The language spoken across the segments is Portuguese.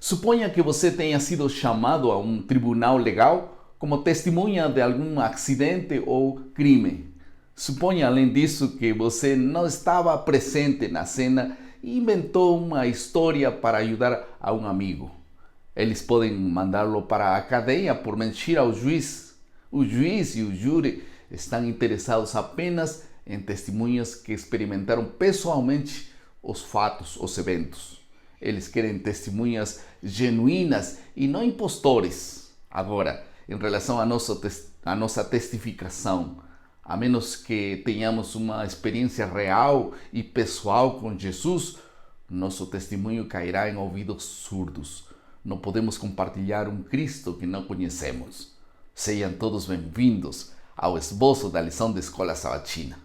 Suponha que você tenha sido chamado a um tribunal legal como testemunha de algum acidente ou crime. Suponha, além disso, que você não estava presente na cena e inventou uma história para ajudar a um amigo. Eles podem mandá-lo para a cadeia por mentir ao juiz. O juiz e o júri estão interessados apenas em testemunhas que experimentaram pessoalmente os fatos, os eventos. Eles querem testemunhas genuínas e não impostores. Agora, em relação à nossa testificação, a menos que tenhamos uma experiência real e pessoal com Jesus, nosso testemunho cairá em ouvidos surdos. Não podemos compartilhar um Cristo que não conhecemos. Sejam todos bem-vindos ao esboço da lição da Escola Sabatina.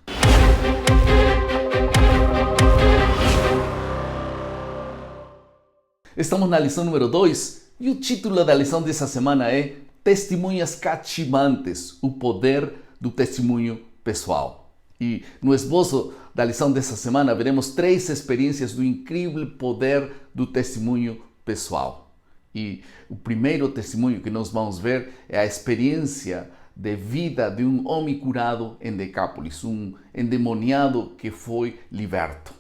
Estamos na lição número 2 e o título da lição dessa semana é Testemunhas Cativantes, o poder do testemunho pessoal. E no esboço da lição dessa semana veremos 3 experiências do incrível poder do testemunho pessoal. E o primeiro testemunho que nós vamos ver é a experiência de vida de um homem curado em Decápolis, um endemoniado que foi liberto.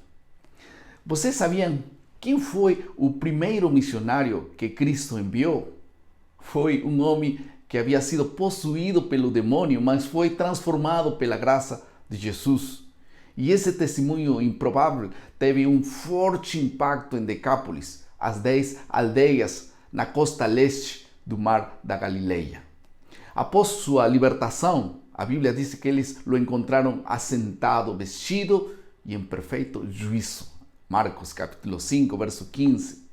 Vocês sabiam quem foi o primeiro missionário que Cristo enviou? Foi um homem que havia sido possuído pelo demônio, mas foi transformado pela graça de Jesus. E esse testemunho improvável teve um forte impacto em Decápolis, as 10 aldeias na costa leste do Mar da Galileia. Após sua libertação, a Bíblia diz que eles o encontraram assentado, vestido e em perfeito juízo. Marcos capítulo 5, verso 15.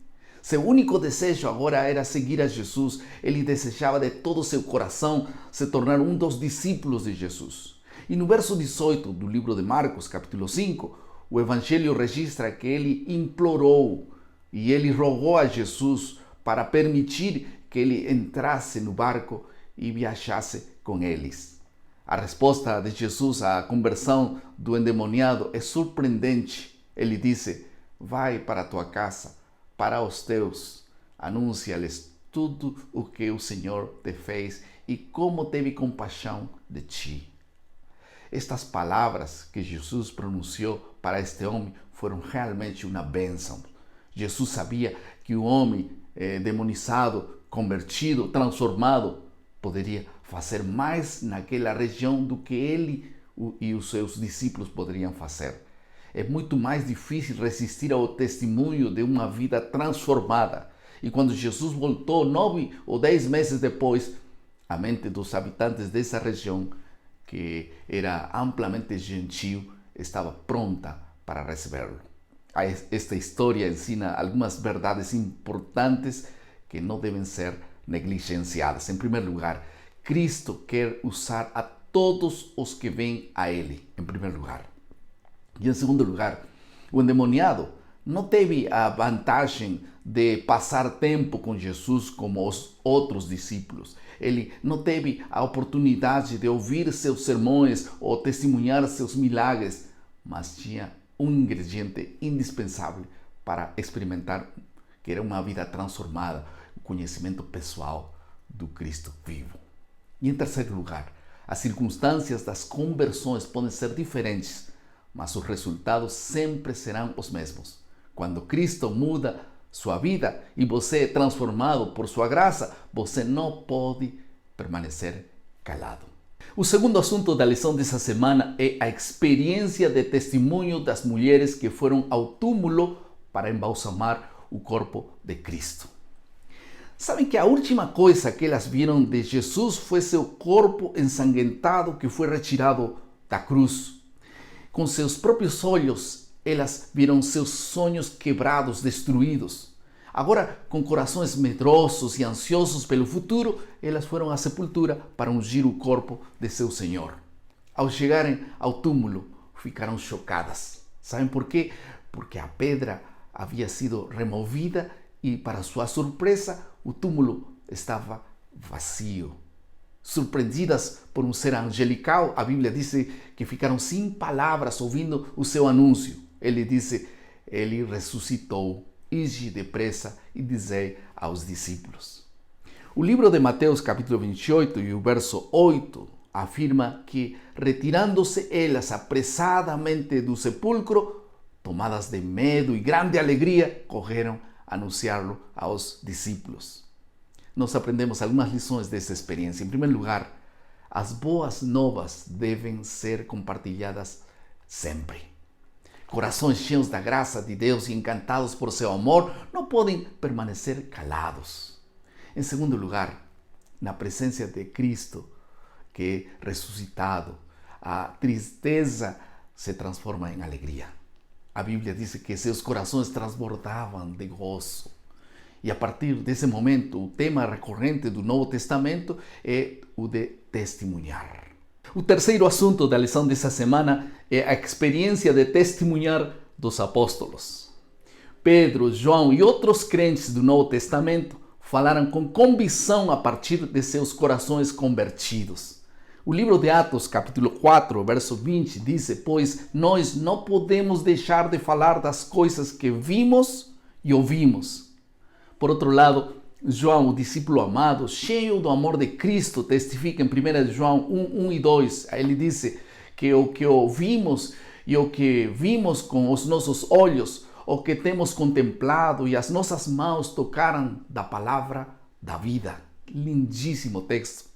Seu único desejo agora era seguir a Jesus. Ele desejava de todo o seu coração se tornar um dos discípulos de Jesus. E no verso 18 do livro de Marcos, capítulo 5, o Evangelho registra que ele implorou e ele rogou a Jesus para permitir que ele entrasse no barco e viajasse com eles. A resposta de Jesus à conversão do endemoniado é surpreendente. Ele disse: vai para a tua casa, para os teus, anuncia-lhes tudo o que o Senhor te fez e como teve compaixão de ti. Estas palavras que Jesus pronunciou para este homem foram realmente uma bênção. Jesus sabia que o homem demonizado, convertido, transformado, poderia fazer mais naquela região do que ele e os seus discípulos poderiam fazer. É muito mais difícil resistir ao testemunho de uma vida transformada. E quando Jesus voltou 9 ou 10 meses depois, a mente dos habitantes dessa região, que era amplamente gentil, estava pronta para recebê-lo. Esta história ensina algumas verdades importantes que não devem ser negligenciadas. Em primeiro lugar, Cristo quer usar a todos os que vêm a Ele, em primeiro lugar. E em segundo lugar, o endemoniado não teve a vantagem de passar tempo com Jesus como os outros discípulos. Ele não teve a oportunidade de ouvir seus sermões ou testemunhar seus milagres, mas tinha um ingrediente indispensável para experimentar que era uma vida transformada, o conhecimento pessoal do Cristo vivo. E em terceiro lugar, as circunstâncias das conversões podem ser diferentes, mas os resultados sempre serão os mesmos. Quando Cristo muda sua vida e você é transformado por sua graça, você não pode permanecer calado. O segundo assunto da lição dessa semana é a experiência de testemunho das mulheres que foram ao túmulo para embalsamar o corpo de Cristo. Sabem que a última coisa que elas viram de Jesus foi seu corpo ensanguentado que foi retirado da cruz. Com seus próprios olhos, elas viram seus sonhos quebrados, destruídos. Agora, com corações medrosos e ansiosos pelo futuro, elas foram à sepultura para ungir o corpo de seu Senhor. Ao chegarem ao túmulo, ficaram chocadas. Sabem por quê? Porque a pedra havia sido removida e, para sua surpresa, o túmulo estava vazio. Surpreendidas por um ser angelical, a Bíblia diz que ficaram sem palavras ouvindo o seu anúncio. Ele disse: ele ressuscitou. ide depressa e dizei aos discípulos. O livro de Mateus, capítulo 28, e o verso 8, afirma que, retirando-se elas apressadamente do sepulcro, tomadas de medo e grande alegria, correram a anunciá-lo aos discípulos. Nós aprendemos algumas lições dessa experiência. Em primeiro lugar, as boas novas devem ser compartilhadas sempre. Corações cheios da graça de Deus e encantados por seu amor não podem permanecer calados. Em segundo lugar, na presença de Cristo, que é ressuscitado, a tristeza se transforma em alegria. A Bíblia diz que seus corações transbordavam de gozo. E a partir desse momento, o tema recorrente do Novo Testamento é o de testemunhar. O terceiro assunto da lição dessa semana é a experiência de testemunhar dos apóstolos. Pedro, João e outros crentes do Novo Testamento falaram com convicção a partir de seus corações convertidos. O livro de Atos, capítulo 4, verso 20, diz: pois nós não podemos deixar de falar das coisas que vimos e ouvimos. Por outro lado, João, o discípulo amado, cheio do amor de Cristo, testifica em 1 João 1 e 2. Ele disse que o que ouvimos e o que vimos com os nossos olhos, o que temos contemplado e as nossas mãos tocaram da palavra da vida. Lindíssimo texto.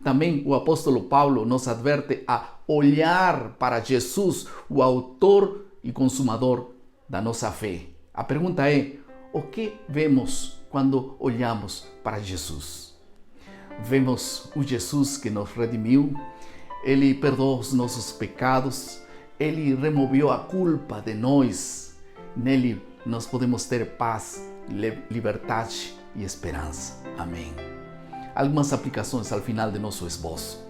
Também o apóstolo Paulo nos adverte a olhar para Jesus, o autor e consumador da nossa fé. A pergunta é: o que vemos quando olhamos para Jesus? Vemos o Jesus que nos redimiu, Ele perdoou os nossos pecados, Ele removeu a culpa de nós. Nele nós podemos ter paz, liberdade e esperança. Amém. Algumas aplicações ao final de nosso esboço.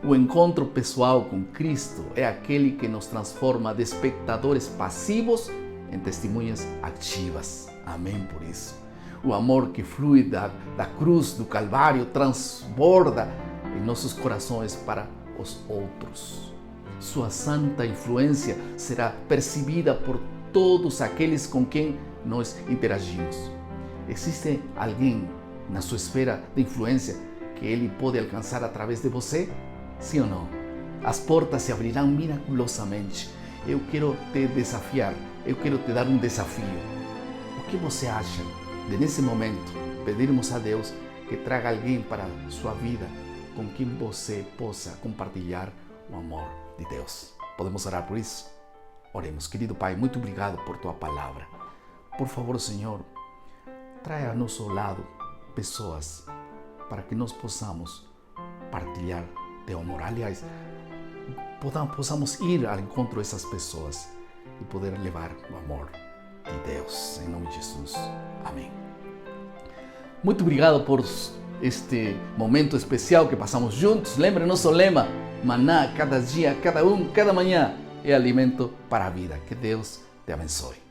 O encontro pessoal com Cristo é aquele que nos transforma de espectadores passivos em testemunhas ativas. Amém por isso. O amor que flui da cruz, do Calvário, transborda em nossos corações para os outros. Sua santa influência será percebida por todos aqueles com quem nós interagimos. Existe alguém na sua esfera de influência que Ele pode alcançar através de você? Sim ou não? As portas se abrirão miraculosamente. Eu quero te desafiar, eu quero te dar um desafio. O que você acha de, nesse momento, pedirmos a Deus que traga alguém para a sua vida com quem você possa compartilhar o amor de Deus? Podemos orar por isso? Oremos. Querido Pai, muito obrigado por Tua palavra. Por favor, Senhor, traga a nosso lado pessoas para que nós possamos partilhar Teu amor. Aliás, possamos ir ao encontro dessas pessoas e poder levar o amor de Deus, em nome de Jesus. Amém. Muito obrigado por este momento especial que passamos juntos. Lembre nosso lema: maná, cada dia, cada manhã é alimento para a vida. Que Deus te abençoe.